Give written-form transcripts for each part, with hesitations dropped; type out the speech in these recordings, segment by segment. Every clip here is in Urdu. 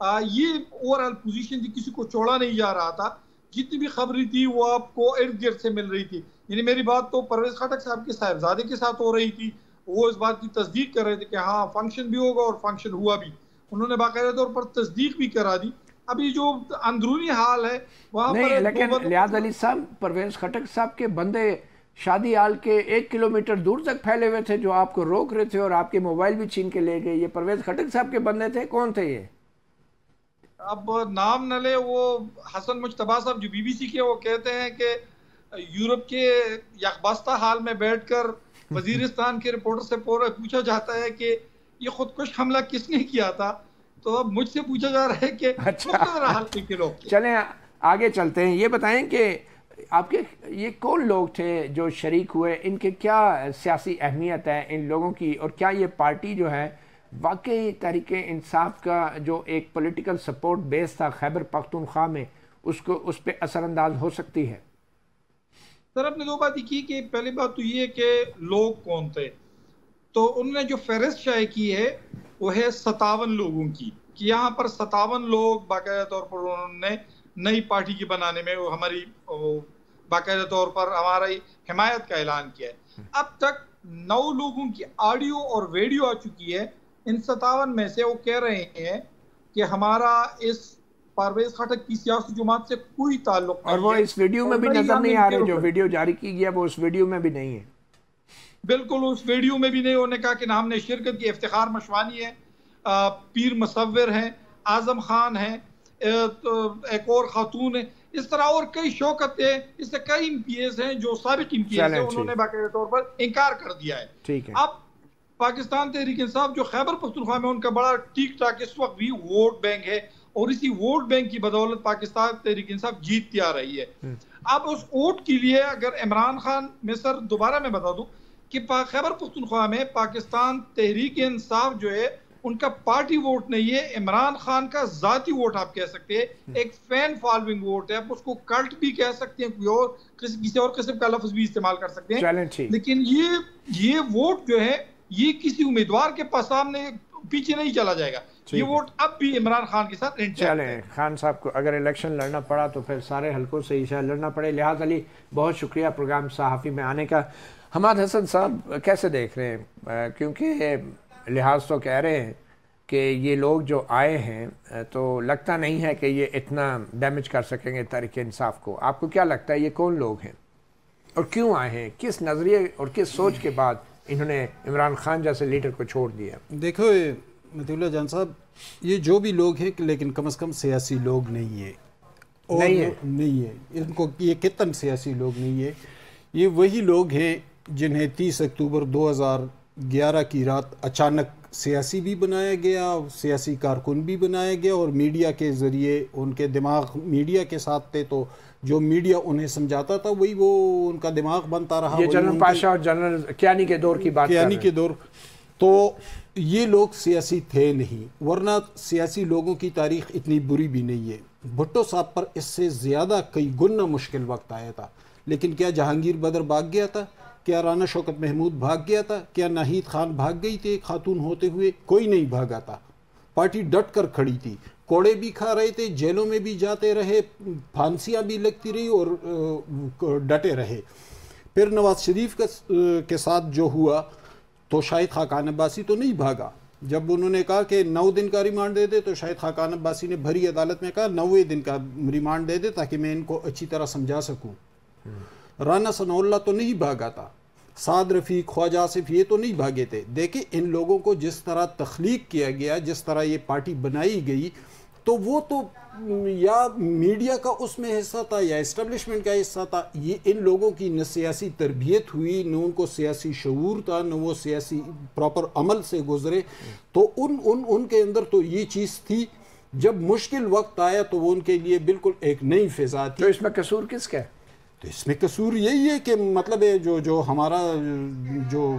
یہ اوور آل پوزیشن تھی، کسی کو چھوڑا نہیں جا رہا تھا، جتنی بھی خبریں تھی وہ آپ کو ارد گرد سے مل رہی تھی. یعنی میری بات تو پرویز خٹک صاحب کے صاحبزادے کے ساتھ ہو رہی تھی، وہ اس بات کی تصدیق کر رہے تھے کہ ہاں فنکشن بھی ہوگا اور فنکشن ہوا بھی، انہوں نے باقاعدہ طور پر تصدیق بھی کرا دی. ابھی جو اندرونی حال ہے وہاں پر نہیں، لیکن لیاز علی صاحب، پرویز خٹک صاحب کے بندے شادی ہال کے 1 کلومیٹر دور تک پھیلے ہوئے تھے جو آپ کو روک رہے تھے اور آپ کے موبائل بھی چھین کے لے گئے. یہ پرویز خٹک صاحب کے بندے تھے؟ کون تھے یہ؟ اب نام نہ لے. وہ حسن مجتبیٰ صاحب جو BBC کے، وہ کہتے ہیں کہ یورپ کے یخبستہ حال میں بیٹھ کر وزیرستان کے رپورٹر سے پوچھا جاتا ہے کہ یہ خودکش حملہ کس نے کیا تھا، تو اب مجھ سے پوچھا جا رہا ہے کہ چلیں آگے چلتے ہیں. یہ بتائیں کہ آپ کے یہ کون لوگ تھے جو شریک ہوئے، ان کے کیا سیاسی اہمیت ہے ان لوگوں کی، اور کیا یہ پارٹی جو ہے واقعی تحریک انصاف کا جو ایک پولیٹیکل سپورٹ بیس تھا خیبر پختونخوا میں، اس پہ اثر انداز ہو سکتی ہے؟ سر آپ نے دو باتیں کی کہ پہلی بات تو یہ کہ لوگ کون تھے، تو انہوں نے جو فہرست شائع کی ہے وہ ہے 57 لوگوں کی، کہ یہاں پر 57 لوگ باقاعدہ طور پر انہوں نے نئی پارٹی کی بنانے میں ہماری باقاعدہ طور پر ہماری حمایت کا اعلان کیا ہے. اب تک 9 لوگوں کی آڈیو اور ویڈیو آ چکی ہے. ان 57 میں سے وہ کہہ رہے ہیں کہ ہمارا اس پرویز خٹک کی سیاسی جماعت سے کوئی تعلق نہیں ہے، اور وہ اس ویڈیو میں بھی نظر نہیں آ رہے، جو ویڈیو جاری کی گیا وہ اس ویڈیو میں بھی نہیں ہے. بالکل اس ویڈیو میں بھی نہیں. انہوں نے کہا کہ ہم نے شرکت کی، افتخار مشوانی ہے، پیر مصور ہیں، اعظم خان ہیں، ایک اور خاتون ہے، اس طرح اور کئی شوکت ہے، اس سے کئی MPs ہیں جو سابق MPs ہیں، انہوں نے باقاعدہ طور پر انکار کر دیا ہے. ٹھیک ہے. اب پاکستان تحریک انصاف جو خیبر پختونخوا میں ان کا بڑا ٹھیک ٹھاک اس وقت بھی ووٹ بینک ہے، اور اسی ووٹ بینک کی بدولت پاکستان تحریک انصاف جیتتی آ رہی ہے. اب اس ووٹ کے لیے اگر عمران خان میں سر دوبارہ میں بتا دوں کہ خیبر پختونخوا میں پاکستان تحریک انصاف جو ہے ان کا پارٹی ووٹ نہیں ہے، عمران خان کا ذاتی ووٹ آپ کہہ سکتے ہیں، ایک فین فالوئنگ ووٹ ہے. آپ اس کو کلٹ بھی کہہ سکتے ہیں، کوئی اور کسی اور قسم کا لفظ بھی استعمال کر سکتے ہیں، لیکن یہ ووٹ جو ہے یہ کسی امیدوار کے پاس سامنے پیچھے نہیں چلا جائے گا. یہ ووٹ اب بھی عمران خان کے ساتھ چلیں. خان صاحب کو اگر الیکشن لڑنا پڑا تو پھر سارے حلقوں سے ہی لڑنا پڑے. لحاظ علی بہت شکریہ پروگرام صحافی میں آنے کا. حماد حسن صاحب کیسے دیکھ رہے ہیں، کیونکہ لحاظ تو کہہ رہے ہیں کہ یہ لوگ جو آئے ہیں تو لگتا نہیں ہے کہ یہ اتنا ڈیمیج کر سکیں گے تحریک انصاف کو. آپ کو کیا لگتا ہے یہ کون لوگ ہیں اور کیوں آئے ہیں، کس نظریے اور کس سوچ کے بعد انہوں نے عمران خان جیسے لیڈر کو چھوڑ دیا؟ دیکھو مطیع اللہ جان صاحب، یہ جو بھی لوگ ہیں لیکن کم از کم سیاسی لوگ نہیں ہیں، نہیں ہے ان کو، یہ کتن سیاسی لوگ نہیں ہے. یہ وہی لوگ ہیں جنہیں 30 اکتوبر 2011 کی رات اچانک سیاسی بھی بنایا گیا، سیاسی کارکن بھی بنایا گیا، اور میڈیا کے ذریعے ان کے دماغ میڈیا کے ساتھ تھے، تو جو میڈیا انہیں سمجھاتا تھا وہی وہ ان کا دماغ بنتا رہا. یہ جنرل پاشا اور جنرل کیانی کے دور کی بات، کیانی کے دور. تو یہ لوگ سیاسی تھے نہیں، ورنہ سیاسی لوگوں کی تاریخ اتنی بری بھی نہیں ہے. بھٹو صاحب پر اس سے زیادہ کئی گنا مشکل وقت آیا تھا، لیکن کیا جہانگیر بدر بھاگ گیا تھا؟ کیا رانا شوکت محمود بھاگ گیا تھا؟ کیا ناہید خان بھاگ گئی تھی ایک خاتون ہوتے ہوئے؟ کوئی نہیں بھاگا تھا. پارٹی ڈٹ کر کھڑی تھی، کوڑے بھی کھا رہے تھے، جیلوں میں بھی جاتے رہے، پھانسیاں بھی لگتی رہی اور ڈٹے رہے. پھر نواز شریف کے ساتھ جو ہوا تو شاہد خاقان عباسی تو نہیں بھاگا. جب انہوں نے کہا کہ 9 دن کا ریمانڈ دے دے تو شاہد خاقان عباسی نے بھری عدالت میں کہا 9ویں دن کا ریمانڈ دے دے تاکہ میں ان کو اچھی طرح سمجھا سکوں. رانا ثناء اللہ تو نہیں بھاگا تھا، سعد رفیق، خواجہ آصف یہ تو نہیں بھاگے تھے. دیکھیں ان لوگوں کو جس طرح تخلیق کیا گیا، جس طرح یہ پارٹی بنائی گئی، تو وہ تو یا میڈیا کا اس میں حصہ تھا یا اسٹیبلشمنٹ کا حصہ تھا. یہ ان لوگوں کی نہ سیاسی تربیت ہوئی، نہ ان کو سیاسی شعور تھا، نہ وہ سیاسی پراپر عمل سے گزرے. تو ان کے اندر تو یہ چیز تھی. جب مشکل وقت آیا تو وہ ان کے لیے بالکل ایک نئی فضا تھی. تو اس میں قصور کس کا ہے؟ تو اس میں قصور یہی ہے کہ مطلب ہے جو ہمارا جو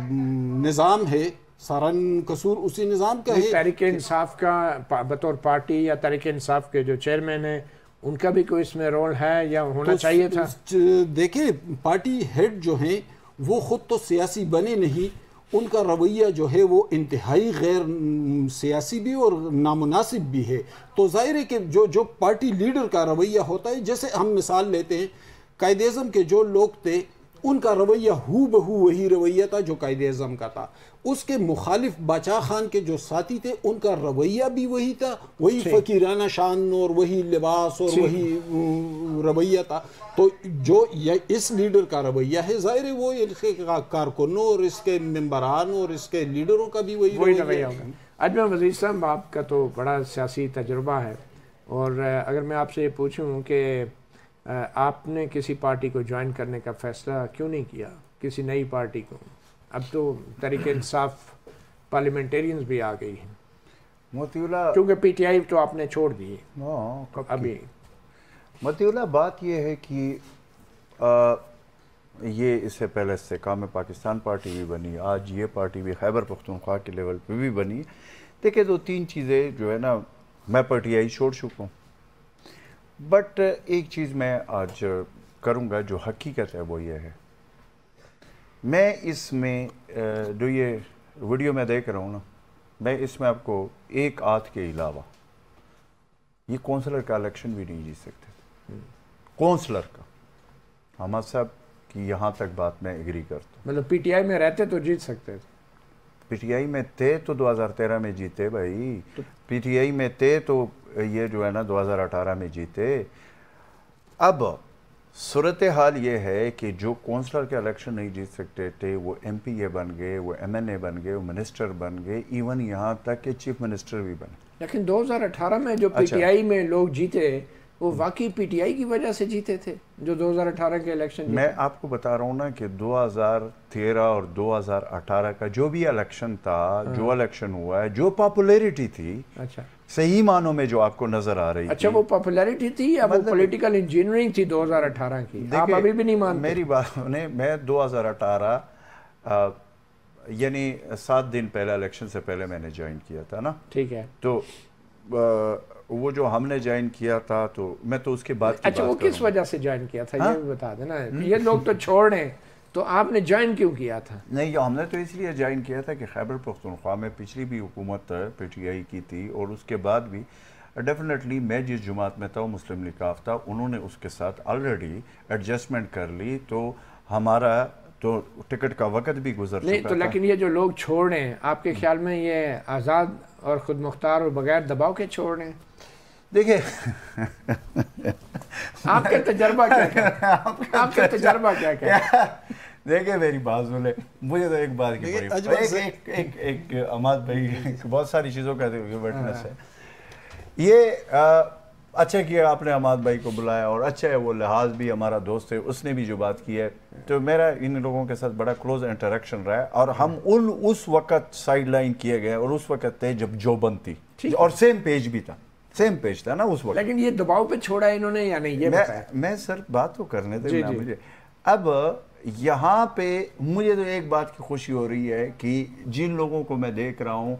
نظام ہے، سارا قصور اسی نظام کا ہے. تحریک انصاف کا بطور پارٹی یا تحریک انصاف کے جو چیئرمین ہیں ان کا بھی کوئی اس میں رول ہے یا ہونا چاہیے تھا؟ دیکھیں پارٹی ہیڈ جو ہیں وہ خود تو سیاسی بنے نہیں، ان کا رویہ جو ہے وہ انتہائی غیر سیاسی بھی اور نامناسب بھی ہے. تو ظاہر ہے کہ جو پارٹی لیڈر کا رویہ ہوتا ہے، جیسے ہم مثال لیتے ہیں قائد اعظم کے جو لوگ تھے ان کا رویہ ہو بہو وہی رویہ تھا جو قائد اعظم کا تھا. اس کے مخالف باچا خان کے جو ساتھی تھے ان کا رویہ بھی وہی تھا، وہی فقیرانہ شان اور وہی لباس اور وہی رویہ تھا. تو جو اس لیڈر کا رویہ ہے ظاہر ہے وہ اس کے کارکنوں اور اس کے ممبران اور اس کے لیڈروں کا بھی وہی رویہ ہوگا. اجمل وزیر صاحب، آپ کا تو بڑا سیاسی تجربہ ہے، اور اگر میں آپ سے یہ پوچھوں کہ آپ نے کسی پارٹی کو جوائن کرنے کا فیصلہ کیوں نہیں کیا، کسی نئی پارٹی کو؟ اب تو تحریک انصاف پارلیمنٹیرینز بھی آ گئی ہیں، موتی اللہ، کیونکہ پی ٹی آئی تو آپ نے چھوڑ دی ابھی. موتی اللہ، بات یہ ہے کہ یہ اس سے پہلے استحکام پاکستان پارٹی بھی بنی، آج یہ پارٹی بھی خیبر پختونخوا کے لیول پہ بھی بنی. دیکھیں 2-3 چیزیں جو ہے نا، میں پی ٹی آئی چھوڑ چکا ہوں، بٹ ایک چیز میں آج کروں گا جو حقیقت ہے وہ یہ ہے، میں اس میں جو یہ ویڈیو میں دیکھ رہا ہوں نا، میں اس میں آپ کو ایک آدھ کے علاوہ یہ کونسلر کا الیکشن بھی نہیں جیت سکتے. کونسلر کا حماد صاحب کی یہاں تک بات میں ایگری کرتا ہوں. مطلب پی ٹی آئی میں رہتے تو جیت سکتے تھے؟ پی ٹی آئی میں تھے تو 2013 میں جیتے بھائی، پی ٹی آئی میں تھے تو یہ جو ہے نا 2018 میں جیتے. اب صورتحال یہ ہے کہ جو کونسلر کے الیکشن نہیں جیت سکتے تھے وہ ایم پی اے بن گئے، وہ ایم این اے بن گئے، وہ منسٹر بن گئے، ایون یہاں تک کہ چیف منسٹر بھی بنے. لیکن 2018 میں جو پی ٹی آئی میں لوگ جیتے وہ واقعی پی ٹی آئی کی وجہ سے جیتے تھے جو 2018 کے الیکشن جیتے. میں آپ کو بتا رہا ہوں نا کہ 2013 اور 2018 کا جو بھی الیکشن تھا، جو الیکشن ہوا ہے، جو پاپولیرٹی تھی اچھا صحیح معنوں میں جو آپ کو نظر آ رہی تھی، اچھا وہ پاپولیرٹی تھی یا وہ پولیٹیکل انجینئرنگ تھی 2018 کی؟ آپ ابھی بھی نہیں مانتے؟ میری بات نے، میں 2018 یعنی 7 دن پہلے الیکشن سے پہلے میں نے جوائن کیا تھا نا. ٹھیک ہے. تو وہ جو ہم نے جوائن کیا تھا تو میں تو اس کے بعد کی اچھا وہ کس وجہ سے جوائن کیا تھا یہ بھی بتا دینا. یہ لوگ تو چھوڑ رہے ہیں تو آپ نے جوائن کیوں کیا تھا؟ نہیں، ہم نے تو اس لیے جوائن کیا تھا کہ خیبر پختونخوا میں پچھلی بھی حکومت پی ٹی آئی کی تھی، اور اس کے بعد بھی ڈیفینیٹلی میں جس جماعت میں تھا وہ مسلم لیگ تھا، انہوں نے اس کے ساتھ آلریڈی ایڈجسٹمنٹ کر لی، تو ہمارا تو ٹکٹ کا وقت بھی گزر چکا نہیں تو. لیکن یہ جو لوگ چھوڑ رہے ہیں آپ کے خیال میں یہ آزاد اور خود مختار اور بغیر دباؤ کے چھوڑ رہے ہیں؟ دیکھیں آپ کا تجربہ کیا آپ کا تجربہ کیا دیکھیں میری بات سنیں، مجھے تو ایک بات کی بڑی ایک حماد بھائی بہت ساری چیزوں کا وٹنس ہے. یہ اچھا کیا آپ نے حماد بھائی کو بلایا، اور اچھا ہے وہ لحاظ بھی ہمارا دوست ہے، اس نے بھی جو بات کی ہے تو میرا ان لوگوں کے ساتھ بڑا کلوز انٹریکشن رہا ہے، اور ہم اس وقت سائیڈ لائن کیے گئے، اور اس وقت تھے جب جو بنتی اور سیم پیج تھا نا اس وقت. لیکن یہ دباؤ پہ چھوڑا انہوں نے یا نہیں یہ بتایا؟ میں سر بات تو کرنے دیں مجھے. اب یہاں پہ مجھے تو ایک بات کی خوشی ہو رہی ہے کہ جن لوگوں کو میں دیکھ رہا ہوں،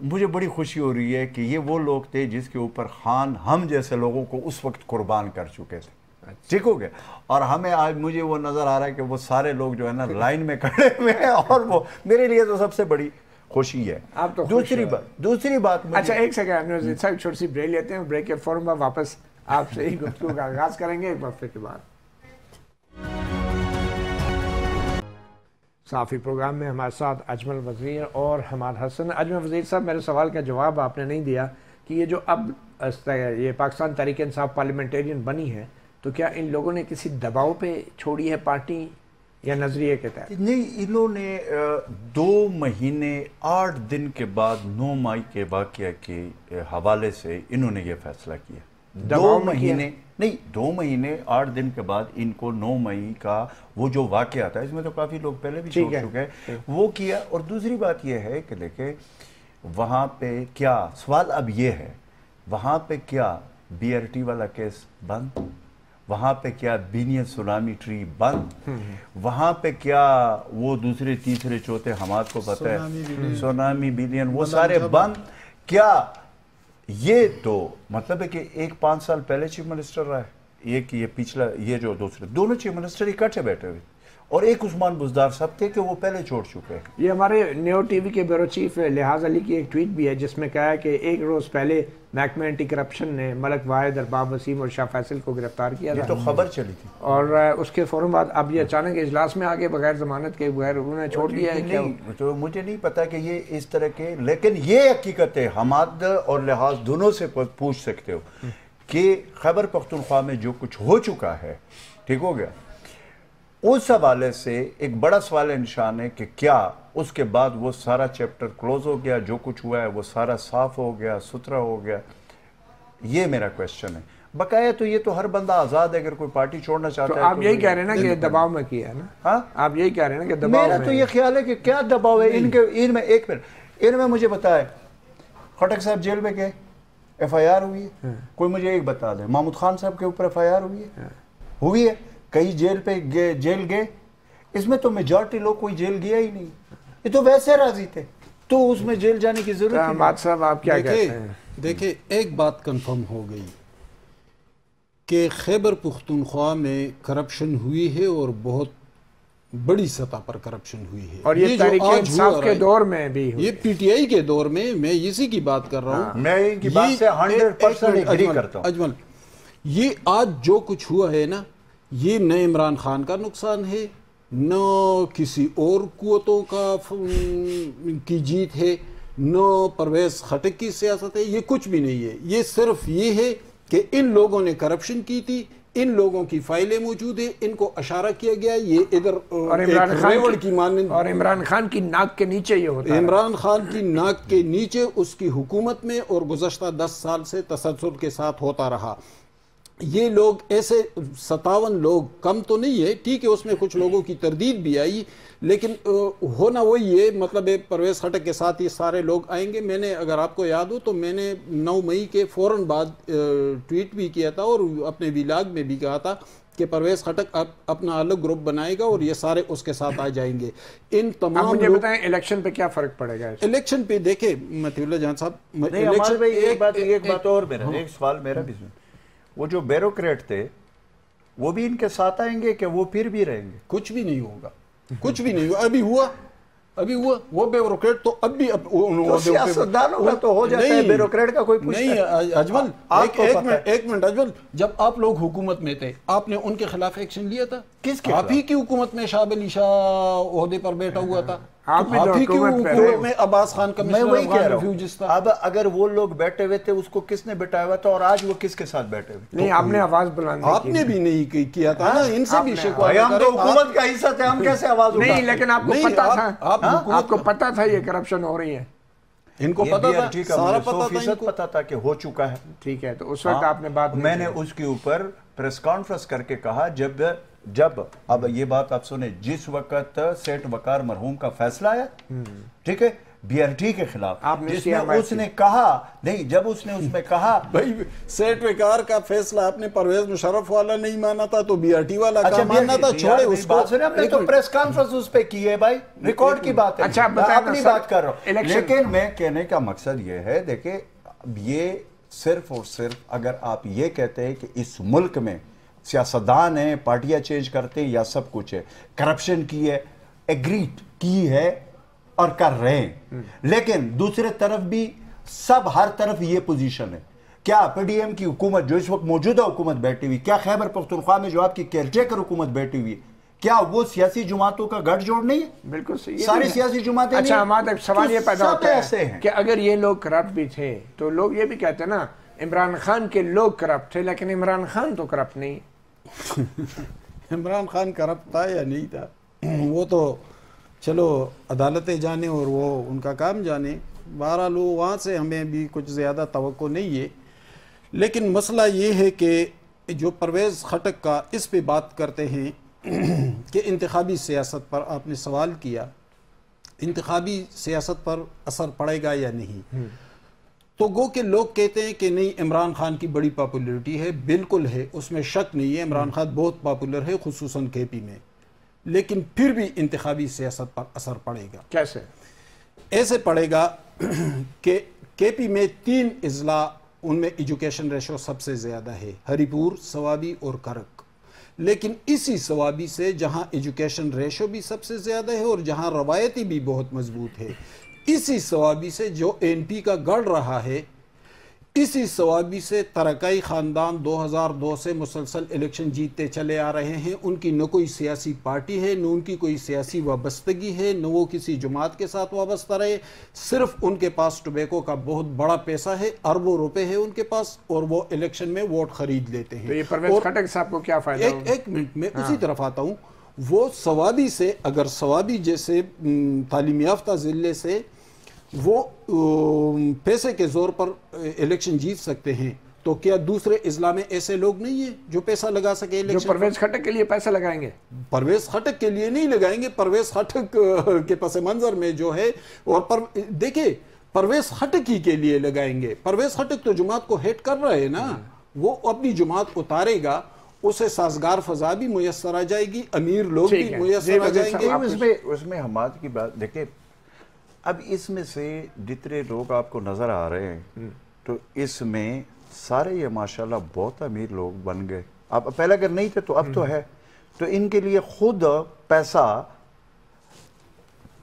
مجھے بڑی خوشی ہو رہی ہے کہ یہ وہ لوگ تھے جس کے اوپر خان ہم جیسے لوگوں کو اس وقت قربان کر چکے تھے. ٹھیک ہو گیا، اور ہمیں آج مجھے وہ نظر آ رہا ہے کہ وہ سارے لوگ جو ہے نا لائن میں کھڑے ہوئے ہیں، اور وہ میرے لیے تو سب سے بڑی خوشی ہے. دوسری بات اچھا ایک سیکنڈ صاحب، چھوٹی سی بریک لیتے ہیں، بریک کے فوراً بعد واپس آپ سے ہی گفتگو کا آغاز کریں گے ایک وقفے کے بعد. صافی پروگرام میں ہمارے ساتھ اجمل وزیر اور حماد حسن. اجمل وزیر صاحب، میرے سوال کا جواب آپ نے نہیں دیا کہ یہ جو اب یہ پاکستان تحریک انصاف پارلیمنٹیرین بنی ہے تو کیا ان لوگوں نے کسی دباؤ پہ چھوڑی ہے پارٹی یا نظریے کے تحت؟ نہیں، انہوں نے 2 مہینے 8 دن کے بعد 9 مئی کے واقعہ کے حوالے سے انہوں نے یہ فیصلہ کیا. 2 مہینے نہیں، 2 مہینے 8 دن کے بعد ان کو 9 مئی کا وہ جو واقعہ تھا، اس میں تو کافی لوگ پہلے بھی چھوڑ چکے ہیں، وہ کیا. اور دوسری بات یہ ہے کہ دیکھیں وہاں پہ کیا سوال اب یہ ہے، وہاں پہ کیا بی آر ٹی والا کیس بند، وہاں پہ کیا بینین سونامی ٹری بند، وہاں پہ کیا وہ دوسرے تیسرے چوتھے حماد کو پتہ ہے سونامی بینین وہ سارے بند. کیا یہ تو مطلب ہے کہ 5 سال پہلے چیف منسٹر رہا ہے، یہ پچھلا یہ جو دوسرے دونوں چیف منسٹر اکٹھے بیٹھے ہوئے، اور ایک عثمان بزدار صاحب تھے کہ وہ پہلے چھوڑ چکے ہیں. یہ ہمارے نیو ٹی وی کے بیورو چیف لحاظ علی کی ایک ٹویٹ بھی ہے جس میں کہا ہے کہ ایک روز پہلے محکمہ اینٹی کرپشن نے ملک واحد، ارباب وسیم اور شاہ فیصل کو گرفتار کیا تھا. یہ تو خبر چلی تھی اور اس کے فوراً بعد اب یہ اچانک اجلاس میں آگے بغیر ضمانت کے بغیر انہوں نے چھوڑ دیا ہے. کیا تو مجھے نہیں پتا کہ یہ اس طرح کے، لیکن یہ حقیقت ہے، حماد اور لحاظ دونوں سے پوچھ سکتے ہو کہ خیبر پختونخوا میں جو کچھ ہو چکا ہے، ٹھیک ہو گیا، اس حوالے سے ایک بڑا سوال نشان ہے کہ کیا اس کے بعد وہ سارا چیپٹر کلوز ہو گیا، جو کچھ ہوا ہے وہ سارا صاف ہو گیا، ستھرا ہو گیا؟ یہ میرا کویسچن ہے. بقایا تو یہ تو ہر بندہ آزاد ہے، اگر کوئی پارٹی چھوڑنا چاہتا ہے. آپ یہی کہہ رہے ہیں نا کہ دباؤ میں کیا ہے نا؟ ہاں آپ یہی کہہ رہے ہیں نا کہ دباؤ. میرا تو یہ خیال ہے کہ کیا دباؤ ہے ان میں. ایک منٹ، ان میں مجھے بتائے خٹک صاحب جیل میں گئے، ایف آئی آر ہوئی ہے؟ کوئی مجھے ایک بتا دے. محمود خان صاحب کے اوپر ایف آئی آر ہوئی ہے؟ کئی جیل گئے. اس میں تو میجارٹی لوگ کوئی جیل گیا ہی نہیں، یہ تو ویسے راضی تھے، تو اس میں جیل جانے کی ضرورت نہیں. حماد صاحب آپ کیا کہتے ہیں؟ دیکھیں ایک بات کنفرم ہو گئی کہ خیبر پختونخوا میں کرپشن ہوئی ہے اور بہت بڑی سطح پر کرپشن ہوئی ہے. اور یہ تحریک انصاف کے دور میں بھی یہ پی ٹی آئی کے دور میں اسی کی بات کر رہا ہوں. میں ان کی بات سے 100% ایگری کرتا ہوں. اجمل، یہ آج جو کچھ ہوا ہے نا، یہ نہ عمران خان کا نقصان ہے، نہ کسی اور قوتوں کی جیت ہے، نہ پرویز خٹک کی سیاست ہے. یہ کچھ بھی نہیں ہے. یہ صرف یہ ہے کہ ان لوگوں نے کرپشن کی تھی، ان لوگوں کی فائلیں موجود ہیں، ان کو اشارہ کیا گیا. یہ ادھر اور عمران خان کی ناک کے نیچے یہ ہوتا ہے. عمران خان کی ناک کے نیچے اس کی حکومت میں اور گزشتہ 10 سال سے تسلسل کے ساتھ ہوتا رہا. یہ لوگ ایسے 57 لوگ کم تو نہیں ہے، ٹھیک ہے، اس میں کچھ لوگوں کی تردید بھی آئی، لیکن ہونا وہی ہے. مطلب پرویز خٹک کے ساتھ یہ سارے لوگ آئیں گے. میں نے، اگر آپ کو یاد ہو تو میں نے 9 مئی کے فوراً بعد ٹویٹ بھی کیا تھا اور اپنے ویلاگ میں بھی کہا تھا کہ پرویز خٹک اپنا الگ گروپ بنائے گا اور یہ سارے اس کے ساتھ آ جائیں گے. ان تمام مجھے بتائیں الیکشن پہ کیا فرق پڑے گا؟ الیکشن پہ دیکھیں مطیع اللہ جان صاحب، ایک بات اور میرا، ایک سوال میرا بھی سن. وہ جو بیوروکریٹ تھے وہ بھی ان کے ساتھ آئیں گے کہ وہ پھر بھی رہیں گے؟ کچھ بھی نہیں ہوگا، کچھ بھی نہیں ہوگا. ابھی ہوا وہ بیوروکریٹ تو اب بھی سیاستدانوں کا تو ہو جاتا ہے، بیوروکریٹ کا کوئی پوچھتا نہیں. اجمل ایک منٹ اجمل، جب آپ لوگ حکومت میں تھے آپ نے ان کے خلاف ایکشن لیا تھا؟ کس کے؟ آپ ہی کی حکومت میں شاہ علی شاہ عہدے پر بیٹھا ہوا تھا، آپ ہی کی حکومت میں عباس خان کمشنر افغان ریفیوجیز تھا. اب اگر وہ لوگ بیٹھے ہوئے تھے اس کو کس نے بٹایا ہوا تھا اور آج وہ کس کے ساتھ بیٹھے ہوئے؟ نہیں، آپ نے آواز بلند آپ نے بھی نہیں کیا تھا نا، ان سے بھی شکوہ. ہم تو حکومت کا حصہ تھے، ہم کیسے آواز اٹھا؟ نہیں، لیکن آپ کو پتا تھا، آپ کو پتا تھا یہ کرپشن ہو رہی ہے؟ ان کو پتا تھا، سارا پتا تھا کہ ہو چکا ہے. ٹھیک ہے، تو اس وقت آپ نے بات، میں نے اس کے اوپر پریس کانفرنس کر کے کہا جب اب یہ بات آپ سنیں، جس وقت سیٹ وقار مرحوم کا فیصلہ آیا، ٹھیک ہے، بی آر ٹی کے خلاف، جس میں اس نے کہا، نہیں، جب اس نے اس میں کہا بھائی سیٹ وقار کا فیصلہ آپ نے پرویز مشرف والا نہیں مانا تھا تو بی آر ٹی والا کا ماننا تھا. چھوڑے اس کو، ہم نے تو پریس کانفرنس اس پہ کی ہے بھائی، ریکارڈ کی بات ہے. اچھا، اپنی بات کر رہا ہوں، لیکن میں کہنے کا مقصد یہ ہے، دیکھیں یہ صرف اور صرف اگر آپ یہ کہتے ہیں کہ اس ملک میں سیاستدان ہیں، پارٹیاں چینج کرتے ہیں یا سب کچھ ہے، کرپشن کی ہے، ایگریٹ کی ہے اور کر رہے ہیں، لیکن دوسرے طرف بھی سب ہر طرف یہ پوزیشن ہے. کیا پی ڈی ایم کی حکومت جو اس وقت موجودہ حکومت بیٹھی ہوئی، کیا خیبر پختونخوا میں جو آپ کی کیئرٹیکر حکومت بیٹھی ہوئی، کیا وہ سیاسی جماعتوں کا گٹھ جوڑ نہیں ہے؟ بالکل صحیح، ساری سیاسی جماعتیں. اچھا ہمارا سوال یہ پیدا ہوتا ہے کہ اگر یہ لوگ کرپٹ بھی تھے تو لوگ یہ بھی کہتے ہیں نا عمران خان کے لوگ کرپٹ تھے، لیکن عمران خان تو کرپٹ نہیں. عمران خان کرپٹ تھا یا نہیں تھا وہ تو چلو عدالتیں جانے اور وہ ان کا کام جانے. بہرحال وہاں سے ہمیں بھی کچھ زیادہ توقع نہیں ہے. لیکن مسئلہ یہ ہے کہ جو پرویز خٹک کا اس پہ بات کرتے ہیں کہ انتخابی سیاست پر آپ نے سوال کیا، انتخابی سیاست پر اثر پڑے گا یا نہیں، تو گو کہ لوگ کہتے ہیں کہ نہیں عمران خان کی بڑی پاپولیرٹی ہے. بالکل ہے، اس میں شک نہیں ہے، عمران خان بہت پاپولر ہے خصوصاً کے پی میں، لیکن پھر بھی انتخابی سیاست پر اثر پڑے گا. کیسے؟ ایسے پڑے گا کہ کے پی میں 3 اضلاع، ان میں ایجوکیشن ریشو سب سے زیادہ ہے، ہری پور، سوابی اور کرک. لیکن اسی ثوابی سے جہاں ایجوکیشن ریشو بھی سب سے زیادہ ہے اور جہاں روایتی بھی بہت مضبوط ہے، اسی ثوابی سے جو این پی کا گڑ رہا ہے، اسی ثوابی سے ترکائی خاندان 2002 سے مسلسل الیکشن جیتتے چلے آ رہے ہیں. ان کی نہ کوئی سیاسی پارٹی ہے، نہ ان کی کوئی سیاسی وابستگی ہے، نہ وہ کسی جماعت کے ساتھ وابستہ رہے. صرف ان کے پاس ٹوبیکو کا بہت بڑا پیسہ ہے، اربوں روپے ہے ان کے پاس، اور وہ الیکشن میں ووٹ خرید لیتے ہیں. تو یہ پرویز خٹک صاحب کو کیا فائدہ ہوگا؟ ایک منٹ میں اسی طرف آتا ہوں. وہ ثوابی سے، اگر ثوابی جیسے تعلیم یافتہ ضلع سے وہ پیسے کے زور پر الیکشن جیت سکتے ہیں، تو کیا دوسرے اضلاع میں ایسے لوگ نہیں ہیں جو پیسہ لگا سکے جو الیکشن؟ پرویز خٹک کے لیے پیسہ لگائیں گے؟ پرویز خٹک کے لیے نہیں لگائیں گے. پرویز خٹک کے پس منظر میں جو ہے، اور دیکھیں پرویز خٹک ہی کے لیے لگائیں گے. پرویز خٹک تو جماعت کو ہیٹ کر رہے ہیں نا، وہ اپنی جماعت اتارے گا، اسے سازگار فضا بھی میسر آ جائے گی، امیر لوگ بھی میسر آ جائیں گے. اس میں حماد کی بات دیکھیں، اب اس میں سے جتنے لوگ آپ کو نظر آ رہے ہیں تو اس میں سارے یہ ماشاءاللہ بہت امیر لوگ بن گئے. اب پہلے اگر نہیں تھے تو اب تو ہے. تو ان کے لیے خود پیسہ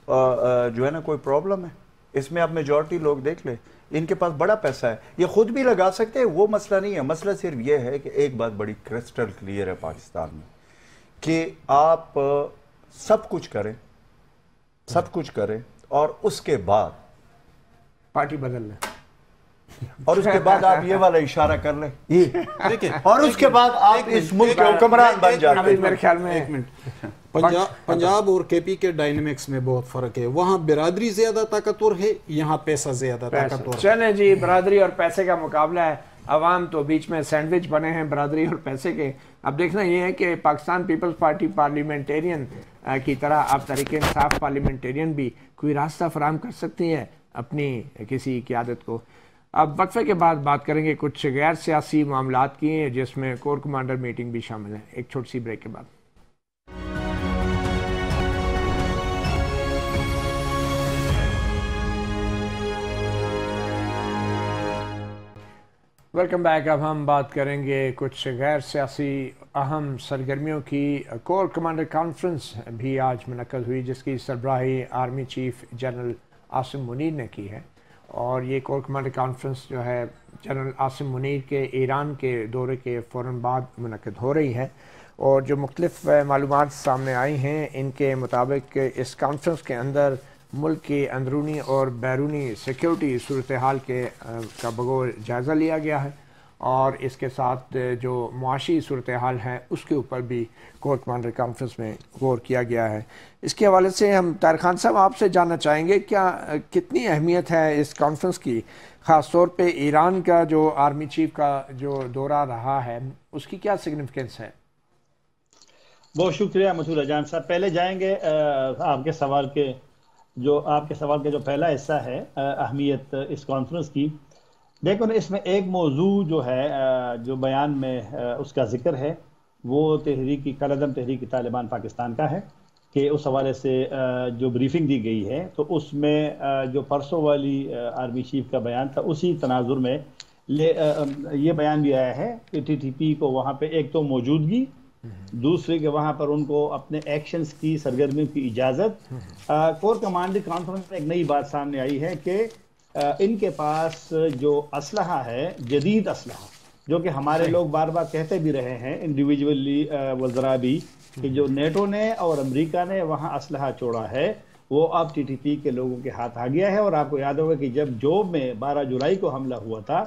جو ہے نا کوئی پرابلم ہے. اس میں آپ میجورٹی لوگ دیکھ لیں، ان کے پاس بڑا پیسہ ہے، یہ خود بھی لگا سکتے ہیں، وہ مسئلہ نہیں ہے. مسئلہ صرف یہ ہے کہ ایک بات بڑی کرسٹل کلیئر ہے پاکستان میں، کہ آپ سب کچھ کریں اور اس کے بعد پارٹی بدل لیں، اور اس کے بعد آپ یہ والا اشارہ کر لیں اور اس کے بعد آپ اس ملک کے حکمران بن جاتے ہیں. میرے خیال میں ایک منٹ، پنجاب اور کے پی کے ڈائنمکس میں بہت فرق ہے. وہاں برادری زیادہ طاقتور ہے، یہاں پیسہ زیادہ طاقتور ہے. چلیں جی، برادری اور پیسے کا مقابلہ ہے. عوام تو بیچ میں سینڈوچ بنے ہیں برادری اور پیسے کے. اب دیکھنا یہ ہے کہ پاکستان پیپلز پارٹی پارلیمنٹیرین کی طرح اب تحریک انصاف پارلیمنٹیرین بھی کوئی راستہ فراہم کر سکتی ہے اپنی کسی قیادت کو. اب وقفے کے بعد بات کریں گے کچھ غیر سیاسی معاملات کی، جس میں کور کمانڈر میٹنگ بھی شامل ہے. ایک چھوٹی سی بریک کے بعد. Welcome back. اب ہم بات کریں گے کچھ غیر سیاسی اہم سرگرمیوں کی. کور کمانڈر کانفرنس بھی آج منعقد ہوئی، جس کی سربراہی army chief general Asim Munir نے کی ہے. اور یہ کور کمانڈر کانفرنس جو ہے جنرل عاصم منیر کے ایران کے دورے کے فوراً بعد منعقد ہو رہی ہے. اور جو مختلف معلومات سامنے آئی ہیں، ان کے مطابق اس کانفرنس کے اندر ملک کی اندرونی اور بیرونی سیکیورٹی صورتحال کا بغور جائزہ لیا گیا ہے، اور اس کے ساتھ جو معاشی صورتحال ہے اس کے اوپر بھی کور کمانڈر کانفرنس میں غور کیا گیا ہے. اس کے حوالے سے ہم طاہر خان صاحب آپ سے جاننا چاہیں گے، کتنی اہمیت ہے اس کانفرنس کی، خاص طور پہ ایران کا جو آرمی چیف کا جو دورہ رہا ہے اس کی کیا سگنیفیکنس ہے؟ بہت شکریہ مسعود جان صاحب. پہلے جائیں گے آپ کے سوال کے جو پہلا حصہ ہے اہمیت اس کانفرنس کی. دیکھو نا، اس میں ایک موضوع جو ہے جو بیان میں اس کا ذکر ہے، وہ کالعدم تحریکی طالبان پاکستان کا ہے، کہ اس حوالے سے جو بریفنگ دی گئی ہے تو اس میں جو پرسوں والی آرمی چیف کا بیان تھا، اسی تناظر میں یہ بیان بھی آیا ہے کہ ٹی ٹی پی کو وہاں پہ ایک تو موجودگی، دوسرے کہ وہاں پر ان کو اپنے ایکشنز کی سرگرمیوں کی اجازت. کور کمانڈر کانفرنس میں ایک نئی بات سامنے آئی ہے کہ ان کے پاس جو اسلحہ ہے، جدید اسلحہ، جو کہ ہمارے لوگ بار بار کہتے بھی رہے ہیں انڈیویجولی وزراء بھی، کہ جو نیٹو نے اور امریکہ نے وہاں اسلحہ چھوڑا ہے وہ اب ٹی ٹی پی کے لوگوں کے ہاتھ آ گیا ہے. اور آپ کو یاد ہوگا کہ جب جوب میں 12 جولائی کو حملہ ہوا تھا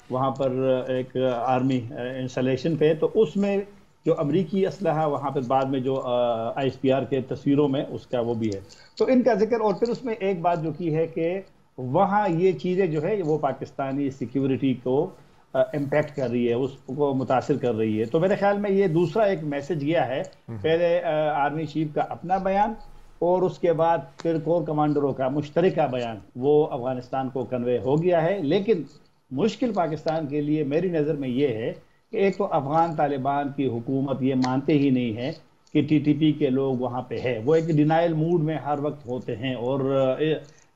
وہاں پر ایک آرمی انسٹالیشن پہ، تو اس میں جو امریکی اسلحہ وہاں پہ بعد میں جو آئی ایس پی آر کے تصویروں میں اس کا وہ بھی ہے، تو ان کا ذکر. اور پھر اس میں ایک بات جو کی ہے کہ وہاں یہ چیزیں جو ہے وہ پاکستانی سیکیورٹی کو امپیکٹ کر رہی ہے، اس کو متاثر کر رہی ہے. تو میرے خیال میں یہ دوسرا ایک میسج گیا ہے، پہلے آرمی چیف کا اپنا بیان اور اس کے بعد پھر کور کمانڈروں کا مشترکہ بیان، وہ افغانستان کو کنوے ہو گیا ہے. لیکن مشکل پاکستان کے لیے میری نظر میں یہ ہے کہ ایک تو افغان طالبان کی حکومت یہ مانتے ہی نہیں ہے کہ ٹی ٹی پی کے لوگ وہاں پہ ہے، وہ ایک ڈینائل موڈ میں ہر وقت ہوتے ہیں. اور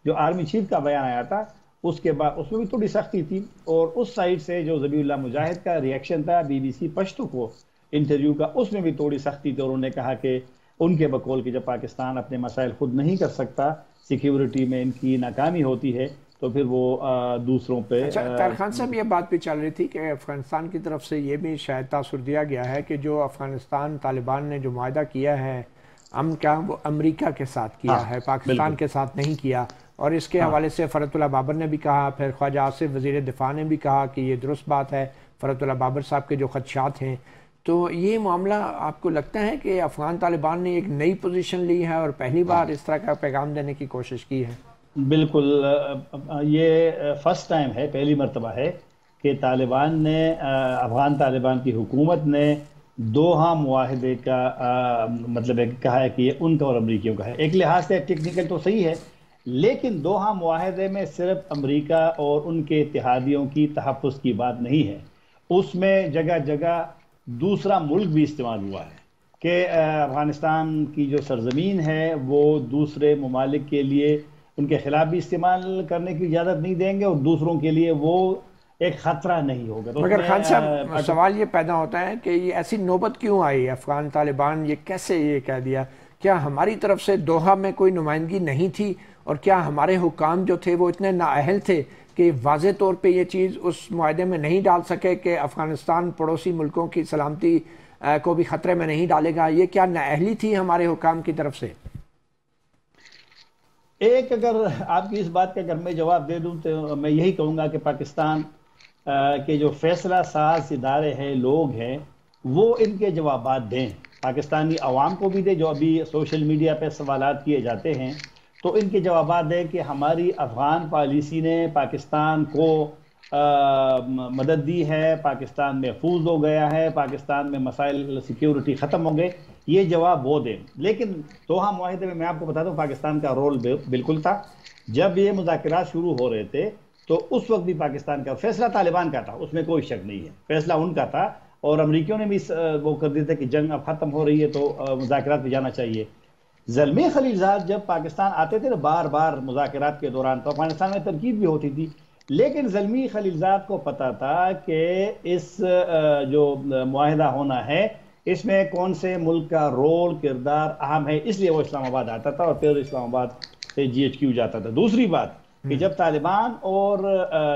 جو آرمی چیف کا بیان آیا تھا اس کے بعد اس میں بھی تھوڑی سختی تھی، اور اس سائڈ سے جو ذبیح اللہ مجاہد کا ریئیکشن تھا بی بی سی پشتو کو، انٹرویو کا، اس میں بھی تھوڑی سختی تھی اور انہوں نے کہا کہ ان کے بقول کہ جب پاکستان اپنے مسائل خود نہیں کر سکتا، سیکیورٹی میں ان کی ناکامی ہوتی ہے، تو پھر وہ دوسروں پہ طاہر خان صاحب یہ بات بھی چل رہی تھی کہ افغانستان کی طرف سے یہ بھی شاید تاثر دیا گیا ہے کہ جو افغانستان طالبان نے جو معاہدہ کیا ہے وہ امریکہ کے ساتھ کیا ہے، پاکستان کے ساتھ نہیں کیا، اور اس کے حوالے سے فرحت اللہ بابر نے بھی کہا، پھر خواجہ آصف وزیر دفاع نے بھی کہا کہ یہ درست بات ہے، فرحت اللہ بابر صاحب کے جو خدشات ہیں. تو یہ معاملہ آپ کو لگتا ہے کہ افغان طالبان نے ایک نئی پوزیشن لی ہے اور پہلی بار اس طرح کا پیغام دینے کی کوشش کی ہے؟ بالکل، یہ فرسٹ ٹائم ہے، پہلی مرتبہ ہے کہ طالبان نے، افغان طالبان کی حکومت نے دوحہ معاہدے کا مطلب کہا ہے کہ یہ ان کا اور امریکیوں کا ہے. ایک لحاظ سے ٹیکنیکل تو صحیح ہے، لیکن دوحہ معاہدے میں صرف امریکہ اور ان کے اتحادیوں کی تحفظ کی بات نہیں ہے، اس میں جگہ جگہ دوسرا ملک بھی استعمال ہوا ہے کہ افغانستان کی جو سرزمین ہے وہ دوسرے ممالک کے لیے ان کے خلاف بھی استعمال کرنے کی اجازت نہیں دیں گے، اور دوسروں کے لیے وہ ایک خطرہ نہیں ہوگا. مگر خان صاحب سوال یہ پیدا ہوتا ہے کہ یہ ایسی نوبت کیوں آئی؟ افغان طالبان یہ کیسے یہ کہہ دیا؟ کیا ہماری طرف سے دوحہ میں کوئی نمائندگی نہیں تھی، اور کیا ہمارے حکام جو تھے وہ اتنے نااہل تھے کہ واضح طور پہ یہ چیز اس معاہدے میں نہیں ڈال سکے کہ افغانستان پڑوسی ملکوں کی سلامتی کو بھی خطرے میں نہیں ڈالے گا؟ یہ کیا نااہلی تھی ہمارے حکام کی طرف سے؟ ایک اگر آپ کی اس بات کا اگر میں جواب دے دوں تو میں یہی کہوں گا کہ پاکستان کے جو فیصلہ ساز ادارے ہیں، لوگ ہیں، وہ ان کے جوابات دیں، پاکستانی عوام کو بھی دے. جو ابھی سوشل میڈیا پہ سوالات کیے جاتے ہیں تو ان کے جوابات دیں کہ ہماری افغان پالیسی نے پاکستان کو مدد دی ہے، پاکستان محفوظ ہو گیا ہے، پاکستان میں مسائل سیکیورٹی ختم ہو گئے، یہ جواب وہ دیں. لیکن دوحہ معاہدے میں آپ کو بتا دوں پاکستان کا رول بالکل تھا. جب یہ مذاکرات شروع ہو رہے تھے تو اس وقت بھی پاکستان کا فیصلہ طالبان کا تھا، اس میں کوئی شک نہیں ہے، فیصلہ ان کا تھا، اور امریکیوں نے بھی وہ کر دیے تھے کہ جنگ اب ختم ہو رہی ہے تو مذاکرات پہ جانا چاہیے. زلمی خلیلزاد جب پاکستان آتے تھے بار بار مذاکرات کے دوران تو افغانستان میں تنقید بھی ہوتی تھی، لیکن زلمی خلیلزاد کو پتا تھا کہ اس جو معاہدہ ہونا ہے اس میں کون سے ملک کا رول کردار اہم ہے، اس لیے وہ اسلام آباد آتا تھا اور پھر اسلام آباد سے GHQ جاتا تھا. دوسری بات کہ جب طالبان اور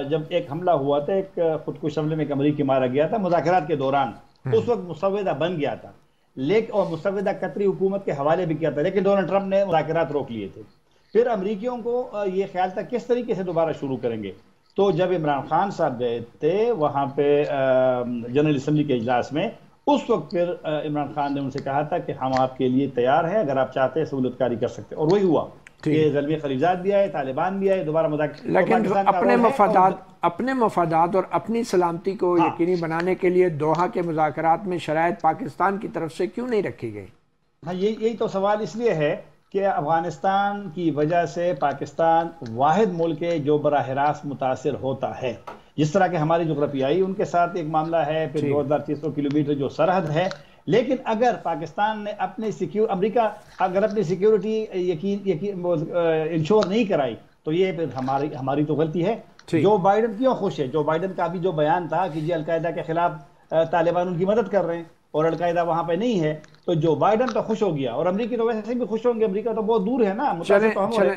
جب ایک حملہ ہوا تھا، ایک خودکش حملے میں ایک امریکی مارا گیا تھا مذاکرات کے دوران، اس وقت مسودہ بن گیا تھا، لیکن اور مسودہ قطری حکومت کے حوالے بھی کیا تھا، لیکن ڈونلڈ ٹرمپ نے مذاکرات روک لیے تھے. پھر امریکیوں کو یہ خیال تھا کس طریقے سے دوبارہ شروع کریں گے. تو جب عمران خان صاحب گئے تھے وہاں پہ جنرل اسمبلی کے اجلاس میں، اس وقت پھر عمران خان نے ان سے کہا تھا کہ ہم آپ کے لیے تیار ہیں، اگر آپ چاہتے ہیں سہولت کاری کر سکتے ہیں، اور وہی ہوا کہ زلمی خلیلزاد بھی آئے، طالبان بھی آئے، دوبارہ مذاکرات. لیکن اپنے مفادات اور اپنی سلامتی کو یقینی بنانے کے لیے دوحہ کے مذاکرات میں شرائط پاکستان کی طرف سے کیوں نہیں رکھی گئی؟ ہاں، یہی تو سوال اس لیے ہے کہ افغانستان کی وجہ سے پاکستان واحد ملک ہے جو براہ راست متاثر ہوتا ہے. جس طرح کہ ہماری جغرافیائی ان کے ساتھ ایک معاملہ ہے، پھر 2600 کلومیٹر جو سرحد ہے، لیکن اگر پاکستان نے اپنی امریکہ اگر اپنی سیکیورٹی انشور نہیں کرائی تو یہ پھر ہماری تو غلطی ہے. جو بائیڈن کیوں خوش ہے؟ جو بائیڈن کا بھی جو بیان تھا کہ جی القاعدہ کے خلاف طالبان ان کی مدد کر رہے ہیں اور القاعدہ وہاں پہ نہیں ہے، تو جو بائیڈن تو خوش ہو گیا، اور امریکی تو ویسے بھی خوش ہوں گے، امریکہ تو بہت دور ہے نا. چلیں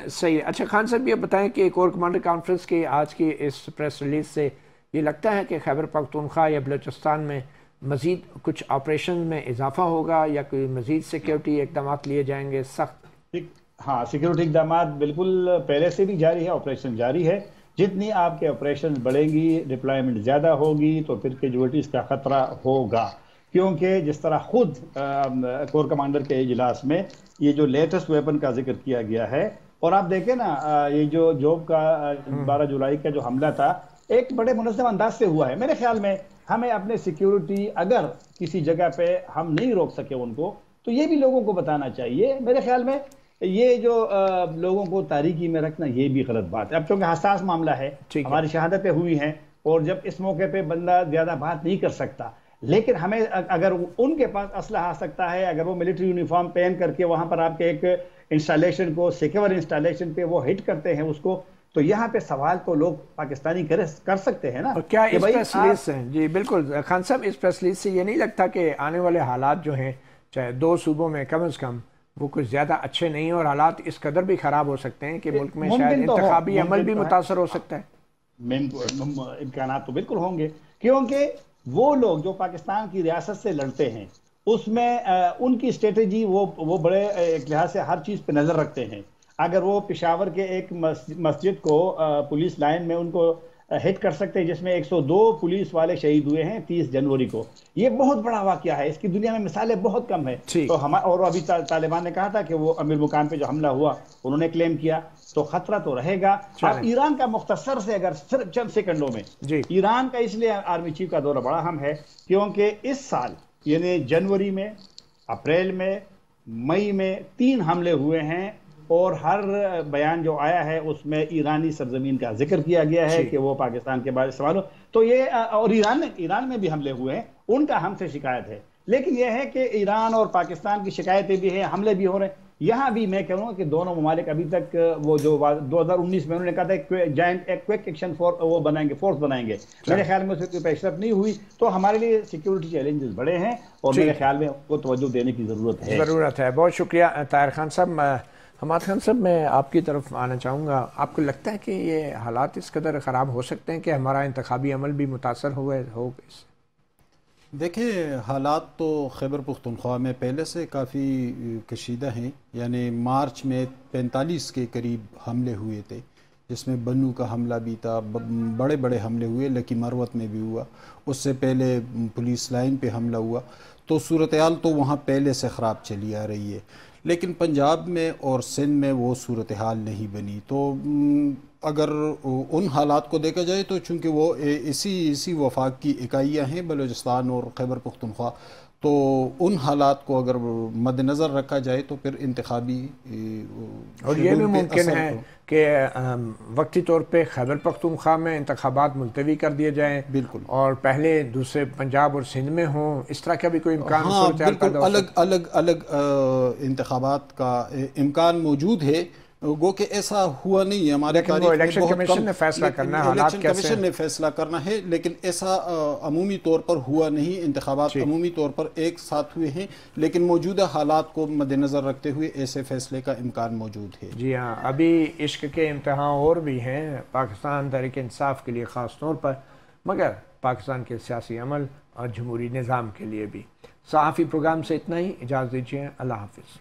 صحیح. اچھا خان صاحب یہ بتائیں کہ کور کمانڈر کانفرنس کی آج کی اس پریس ریلیز سے یہ لگتا ہے کہ خیبر پختونخوا یا بلوچستان میں مزید کچھ آپریشن میں اضافہ ہوگا یا کوئی مزید سیکیورٹی اقدامات لیے جائیں گے سخت؟ ہاں، سیکیورٹی اقدامات بالکل پہلے سے بھی جاری ہے، آپریشن جاری ہے. جتنی آپ کے آپریشن بڑھیں گی، ڈپلائمنٹ زیادہ ہوگی تو پھر کیجولٹیز کا خطرہ ہوگا. کیونکہ جس طرح خود کور کمانڈر کے اجلاس میں یہ جو لیٹسٹ ویپن کا ذکر کیا گیا ہے، اور آپ دیکھیں نا یہ جو جوب کا 12 جولائی کا جو حملہ تھا ایک بڑے منظم انداز سے ہوا ہے. میرے خیال میں ہمیں اپنے سیکیورٹی اگر کسی جگہ پہ ہم نہیں روک سکے ان کو تو یہ بھی لوگوں کو بتانا چاہیے. میرے خیال میں یہ جو لوگوں کو تاریکی میں رکھنا یہ بھی غلط بات ہے. اب چونکہ حساس معاملہ ہے، ہماری شہادتیں ہوئی ہیں، اور جب اس موقع پہ بندہ زیادہ بات نہیں کر سکتا، لیکن ہمیں اگر ان کے پاس اسلحہ آ سکتا ہے، اگر وہ ملٹری یونیفارم پہن کر کے وہاں پر آپ کے ایک انسٹالیشن کو، سیکیور انسٹالیشن پہ وہ ہٹ کرتے ہیں اس کو، تو یہاں پہ سوال تو لوگ پاکستانی کر سکتے ہیں نا اور کیا اس پریس ریلیز سے جی بالکل خان صاحب اس پریس ریلیز سے یہ نہیں لگتا کہ آنے والے حالات جو ہیں چاہے 2 صوبوں میں کم از کم وہ کچھ زیادہ اچھے نہیں اور حالات اس قدر بھی خراب ہو سکتے ہیں کہ ملک میں شاید انتخابی عمل بھی متاثر ہو سکتا ہے؟ امکانات تو بالکل ہوں گے، کیونکہ وہ لوگ جو پاکستان کی ریاست سے لڑتے ہیں اس میں ان کی اسٹریٹجی وہ بڑے ایک لحاظ سے ہر چیز پہ نظر رکھتے ہیں. اگر وہ پشاور کے ایک مسجد کو پولیس لائن میں ان کو ہٹ کر سکتے ہیں جس میں 102 پولیس والے شہید ہوئے ہیں 30 جنوری کو، یہ بہت بڑا واقعہ ہے، اس کی دنیا میں مثالیں بہت کم ہیں. تو اور ابھی طالبان نے کہا تھا کہ وہ امیر مقام پہ جو حملہ ہوا انہوں نے کلیم کیا، تو خطرہ تو رہے گا. اب ایران کا مختصر سے اگر صرف چند سیکنڈوں میں ایران کا اس لیے آرمی چیف کا دورہ بڑا اہم ہے کیونکہ اس سال یعنی جنوری میں، اپریل میں، مئی میں 3 حملے ہوئے ہیں اور ہر بیان جو آیا ہے اس میں ایرانی سرزمین کا ذکر کیا گیا ہے کہ وہ پاکستان کے بارے سوالوں تو یہ اور ایران میں بھی حملے ہوئے ہیں، ان کا ہم سے شکایت ہے. لیکن یہ ہے کہ ایران اور پاکستان کی شکایتیں بھی ہیں، حملے بھی ہو رہے ہیں. یہاں بھی میں کہوں گا کہ دونوں ممالک ابھی تک وہ جو 2019 میں انہوں نے کہا تھا جائنٹ کوئک ایکشن وہ بنائیں گے، فورس بنائیں گے، میرے خیال میں اس کی پیش رفت نہیں ہوئی. تو ہمارے لیے سیکیورٹی چیلنجز بڑے ہیں اور میرے خیال میں کو توجہ دینے کی ضرورت ہے. بہت شکریہ طاہر خان صاحب. حماد خان صاحب میں آپ کی طرف آنا چاہوں گا. آپ کو لگتا ہے کہ یہ حالات اس قدر خراب ہو سکتے ہیں کہ ہمارا انتخابی عمل بھی متاثر ہو اس؟ دیکھیں حالات تو خیبر پختونخوا میں پہلے سے کافی کشیدہ ہیں. یعنی مارچ میں 45 کے قریب حملے ہوئے تھے جس میں بنو کا حملہ بھی تھا، بڑے بڑے حملے ہوئے، لکی مروت میں بھی ہوا، اس سے پہلے پولیس لائن پہ حملہ ہوا. تو صورتحال تو وہاں پہلے سے خراب چلی آ رہی ہے، لیکن پنجاب میں اور سندھ میں وہ صورتحال نہیں بنی. تو اگر ان حالات کو دیکھا جائے تو چونکہ وہ اسی وفاق کی اکائیاں ہیں بلوچستان اور خیبر پختونخوا، تو ان حالات کو اگر مد نظر رکھا جائے تو پھر انتخابی اور یہ بھی ممکن ہے کہ وقتی طور پہ خیبر پختونخوا میں انتخابات ملتوی کر دیے جائیں بالکل، اور پہلے دوسرے پنجاب اور سندھ میں ہوں، اس طرح کا بھی کوئی امکان؟ ہاں بالکل، الگ انتخابات کا امکان موجود ہے. گو کہ ایسا ہوا نہیں ہے ہمارے تاریخ میں، الیکشن کمیشن نے فیصلہ کرنا ہے، الیکشن کمیشن نے فیصلہ کرنا ہے، لیکن ایسا عمومی طور پر ہوا نہیں. انتخابات عمومی طور پر ایک ساتھ ہوئے ہیں، لیکن موجودہ حالات کو مد نظر رکھتے ہوئے ایسے فیصلے کا امکان موجود ہے. جی ہاں، ابھی عشق کے امتحان اور بھی ہیں پاکستان تحریک انصاف کے لیے خاص طور پر، مگر پاکستان کے سیاسی عمل اور جمہوری نظام کے لیے بھی. صحافی پروگرام سے اتنا ہی، اجازت دیجیے، اللہ حافظ.